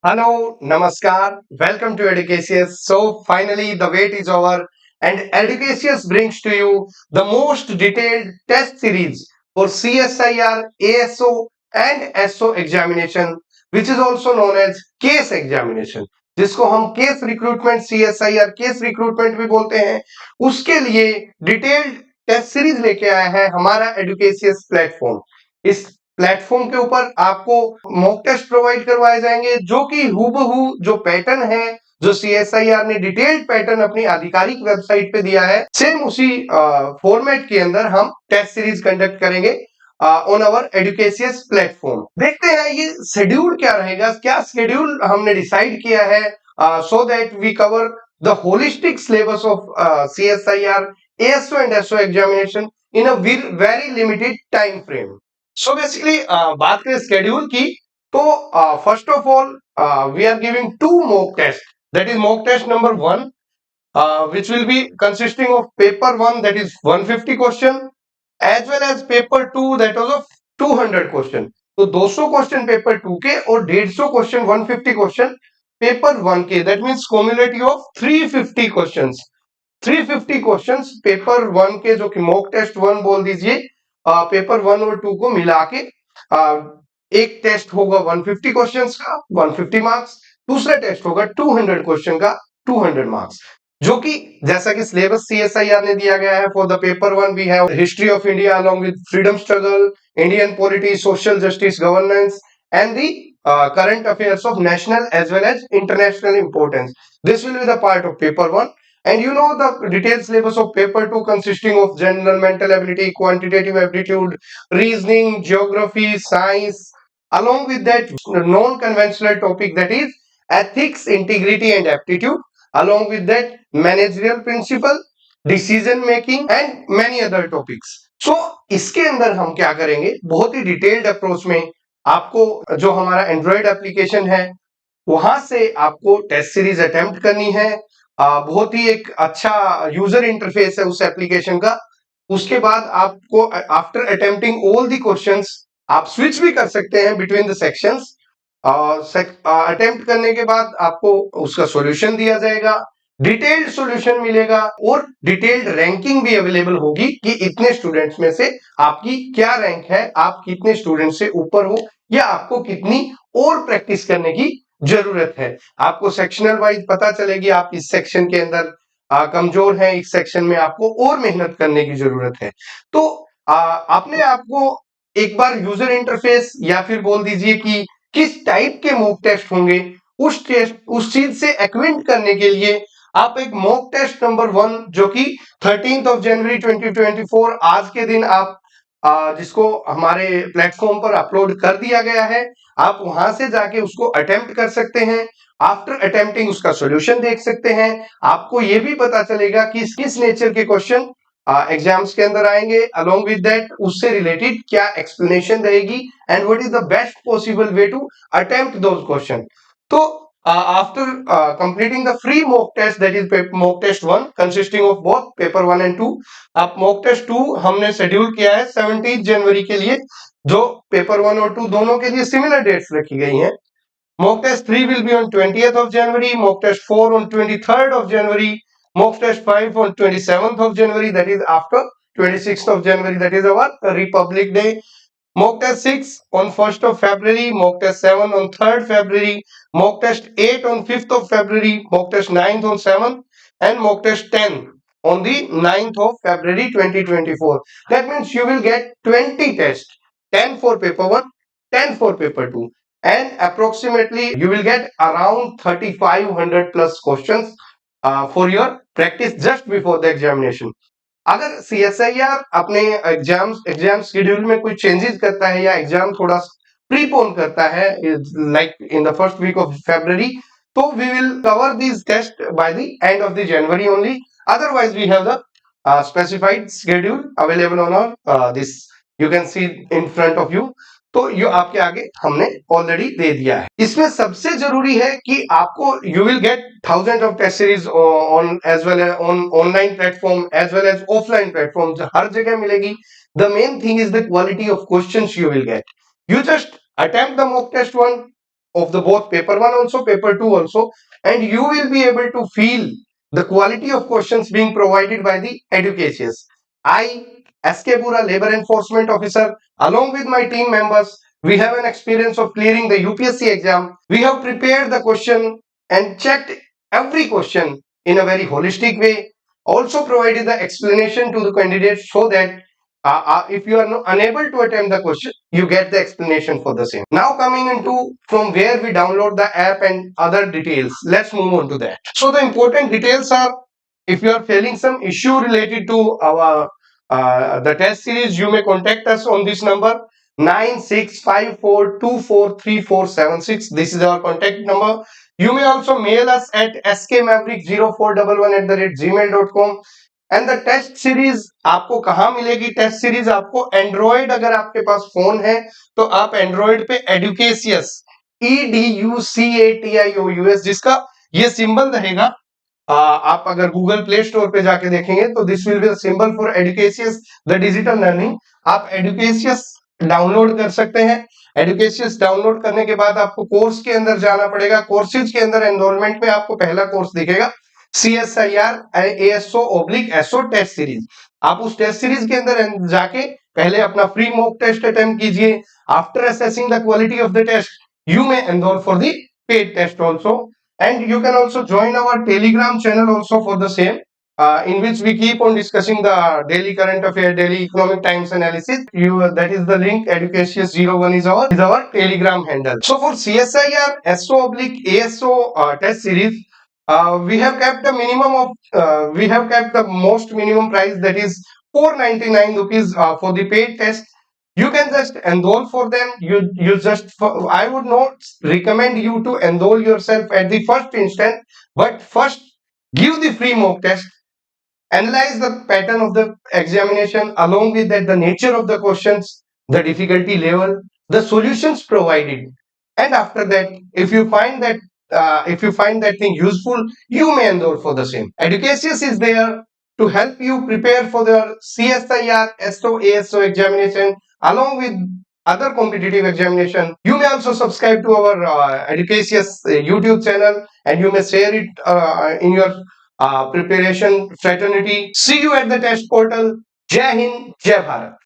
Hello, Namaskar. Welcome to Educasius. So, finally, the wait is over, and Educasius brings to you the most detailed test series for CSIR, ASO, and SO examination, which is also known as case examination, जिसको हम case recruitment CSIR case recruitment भी बोलते हैं। उसके लिए detailed test series लेके आया है हमारा एडुकेशियस प्लेटफॉर्म। इस प्लेटफॉर्म के ऊपर आपको मॉक टेस्ट प्रोवाइड करवाए जाएंगे जो कि हूबहू जो पैटर्न है, जो सीएसआईआर ने डिटेल्ड पैटर्न अपनी आधिकारिक वेबसाइट पे दिया है, सेम उसी फॉर्मेट के अंदर हम टेस्ट सीरीज कंडक्ट करेंगे ऑन आवर एडुकेशियस प्लेटफॉर्म। देखते हैं ये शेड्यूल क्या रहेगा, क्या शेड्यूल हमने डिसाइड किया है so that we cover the holistic syllabus of CSIR, ASO and SO examination in a very limited time frame. So basically बात करें स्केड्यूल की, तो first of all we are giving two mock test, that is mock test number 1 which will be consisting of paper 1, that is 150 question, as well as paper 2, that was of 200 question। तो 200 question paper 2 के और 150 question 150 question paper 1 के, that means cumulative of 350 questions. 350 questions paper 1 के, जो कि mock test 1 बोल दीजिए, paper 1 और 2 को मिला के एक टेस्ट होगा 150 क्वेश्चंस का 150 मार्क्स, दूसरा टेस्ट होगा 200 क्वेश्चन का 200 मार्क्स, जो कि जैसा कि सिलेबस सीएसआईआर ने दिया गया है। For the paper 1 we have history of India along with freedom struggle, Indian polity, social justice, governance and the current affairs of national as well as international importance. This will be the part of paper 1. And you know the detailed syllabus of paper 2 consisting of general mental ability, quantitative aptitude, reasoning, geography, science, along with that non-conventional topic, that is ethics, integrity and aptitude, along with that managerial principle, decision making and many other topics. So इसके अंदर हम क्या करेंगे, बहुत ही detailed approach में आपको जो हमारा एंड्रॉइड एप्लीकेशन है वहां से आपको टेस्ट सीरीज अटेम्प्ट करनी है। बहुत ही एक अच्छा यूजर इंटरफेस है उस एप्लीकेशन का। उसके बाद आपको after attempting all the questions आप स्विच भी कर सकते हैं बिटवीन द सेक्शंस। अटेम्प्ट करने के बाद आपको उसका सॉल्यूशन दिया जाएगा, डिटेल्ड सॉल्यूशन मिलेगा और डिटेल्ड रैंकिंग भी अवेलेबल होगी कि इतने स्टूडेंट्स में से आपकी क्या रैंक है, आप कितने स्टूडेंट से ऊपर हो, या आपको कितनी और प्रैक्टिस करने की जरूरत है। आपको सेक्शनल वाइज पता चलेगी आप इस सेक्शन के अंदर कमजोर है, इस सेक्शन में आपको और मेहनत करने की जरूरत है। तो आपने आपको एक बार यूजर इंटरफेस या फिर बोल दीजिए कि किस टाइप के मॉक टेस्ट होंगे उस चीज से एक्विंट करने के लिए आप एक मॉक टेस्ट नंबर 1 जो कि 13 जनवरी 2024 आज के दिन आप जिसको हमारे प्लेटफॉर्म पर अपलोड कर दिया गया है, आप वहां से जाके उसको अटेम्प्ट कर सकते हैं। आफ्टर अटेम्प्टिंग उसका सॉल्यूशन देख सकते हैं। आपको ये भी पता चलेगा कि किस नेचर के क्वेश्चन एग्जाम्स के अंदर आएंगे, अलोंग विद दैट उससे रिलेटेड क्या एक्सप्लेनेशन रहेगी and what is the best possible way to attempt those question. तो after completing the free mock test, that is mock test 1 consisting of both paper 1 and 2, अब mock test 2 हमने schedule किया है 17 जनवरी के लिए, जो पेपर 1 और 2 दोनों के लिए सिमिलर डेट्स रखी गई हैं। Mock test 3 will be on 20th of January, mock test 4 on 23rd of January, mock test 5 on 27th of January, that is after 26th of January, that is our Republic Day. Mock test 6 on 1st of February, mock test 7 on 3rd February, mock test 8 on 5th of February, mock test 9th on 7th, and mock test 10 on the 9th of February 2024. That means you will get 20 tests, 10 for paper 1, 10 for paper 2, and approximately you will get around 3500 plus questions for your practice just before the examination. अगर CSIR अपने exam schedule में कोई changes करता है या exam थोड़ा prepone करता है, like in the first week of February, तो we will cover this test by the end of the January only. Otherwise we have the specified schedule available on our this, you can see in front of you. तो ये आपके आगे हमने already दे दिया है। इसमें सबसे जरूरी है कि आपको you will get thousand of test series on as well on online platform as well as offline platform, हर जगह मिलेगी। The main thing is the quality of questions you will get. You just attempt the mock test 1, of the both paper 1 also, paper 2 also, and you will be able to feel the quality of questions being provided by the educators. I, SK Pura, Labor Enforcement Officer, along with my team members, we have an experience of clearing the UPSC exam. We have prepared the question and checked every question in a very holistic way. Also provided the explanation to the candidates so that if you are unable to attempt the question, you get the explanation for the same. Now coming into from where we download the app and other details, let's move on to that. So the important details are, if you are facing some issue related to our the test series, you may contact us on this number 9654243476. This is our contact number. You may also mail us at skmaverick0411@gmail.com. And the test series आपको कहां मिलेगी? Test series आपको Android, अगर आपके पास phone है तो आप Android पे एडुकेसियस, EDUCATIOUS, जिसका ये सिंबल रहेगा, आप अगर गूगल प्ले स्टोर पे जाके देखेंगे तो this will be symbol for Educacious the digital learning. आप एडुकेसियस डाउनलोड कर सकते हैं। एडुकेसियस डाउनलोड करने के बाद आपको कोर्स के अंदर जाना पड़ेगा। कोर्सेज के अंदर एनरोलमेंट में आपको पहला कोर्स दिखेगा CSIR ASO/SO टेस्ट सीरीज। आप उस टेस्ट सीरीज के अंदर जाके पहले अपना फ्री मॉक टेस्ट अटेम्प्ट कीजिए। After assessing the quality of the test, you may enroll for the paid test also, and you can also join our Telegram channel also for the same, in which we keep on discussing the daily current affair, daily economic times analysis. That is the link. Educatius01 is our Telegram handle. So for CSIR SO/ASO test series, we have kept the minimum of we have kept the most minimum price, that is 499 rupees for the paid test. You can just enroll for them. You just I would not recommend you to enroll yourself at the first instant, but first give the free mock test, analyze the pattern of the examination, along with that the nature of the questions, the difficulty level, the solutions provided, and after that, if you find that thing useful, you may enroll for the same. Educatius is there to help you prepare for the CSIR SO/ASO examination along with other competitive examination. You may also subscribe to our Educatius YouTube channel, and you may share it in your preparation fraternity. See you at the test portal. Jai Hind, Jai Bharat.